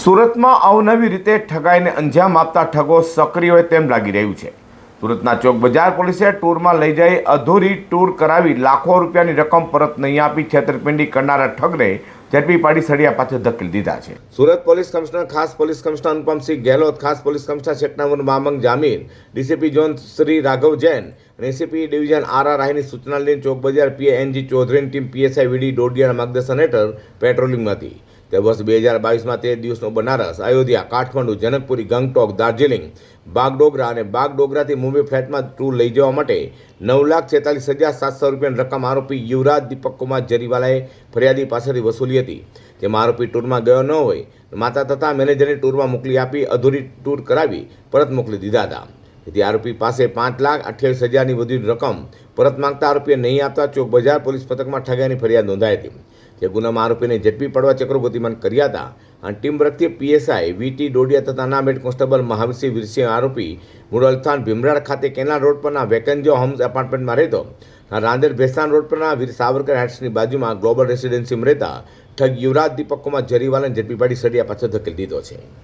સુરતમાં અવનવી રીતે ઠગાઈને અંજામ આપતા ઠગો સક્રિય હોય તેમ લાગી રહ્યું છે। સુરતના ચોક બજાર પોલીસે ટૂરમાં લઈ જઈ અધૂરી ટૂર કરાવી લાખો રૂપિયાની રકમ પરત નહીં આપી છેતરપિંડી કરનારા ઠગને ઝડપી પાડી સળિયા પાછળ ધકેલી દીધા છે। સુરત પોલીસ કમિશનર ખાસ પોલીસ કમિશનર અનુપમસિંહ ગેહલોત, ખાસ પોલીસ કમિશનર સેક્ટર મામંગ જામીન, ડીસીપી ઝોન શ્રી રાઘવ જૈન અને એસીપી ડિવિઝન આર રાયની સૂચના લઈને ચોક બજાર પીએનજી ચૌધરીની ટીમ પીએસઆઈ વીડી ડોડિયાના માર્ગદર્શન હેઠળ પેટ્રોલિંગમાં હતી। તે વર્ષ 2022માં 13 દિવસનો બનારસ, અયોધ્યા, કાઠમંડુ, જનકપુરી, ગંગટોક, દાર્જિલિંગ, બાગડોગરા અને બાગડોગરાથી મુંબઈ ફ્લાઇટમાં ટૂર લઈ જવા માટે 9,46,700 રૂપિયાની રકમ આરોપી યુવરાજ દીપક કુમાર જરીવાલાએ ફરિયાદી પાસેથી વસૂલી હતી। જેમાં આરોપી ટૂરમાં ગયો ન હોય માતા તથા મેનેજરની ટૂરમાં મોકલી આપી અધૂરી ટૂર કરાવી પરત મોકલી દીધા હતા। તેથી આરોપી પાસે 5,28,000ની વધુ રકમ પરત માંગતા આરોપીએ નહીં આપતા ચોક બજાર પોલીસ મથકમાં ઠગાઈની ફરિયાદ નોંધાઈ હતી। જે ગુનામાં આરોપીને ઝડપી પાડવા ચક્રો ગતિમાન કર્યા હતા અને ટીમ વર્કથી પીએસઆઈ વીટી ડોડિયા તથા નામ હેડ કોન્સ્ટેબલ મહાવીરસિંહ વીરસિંહ આરોપી મૂળ અલથાણ ભીમરાડ ખાતે કેનાલ રોડ પરના વેકેન્જો હોમ્સ એપાર્ટમેન્ટમાં રહેતો રાંદેર ભેસ્તાન રોડ પરના વીર સાવરકર હાઇટ્સની બાજુમાં ગ્લોબલ રેસિડેન્સીમાં રહેતા ઠગ યુવરાજ દીપક કુમાર જરીવાલાને ઝડપી પાડી સળિયા પાછળ ધકેલી દીધો છે।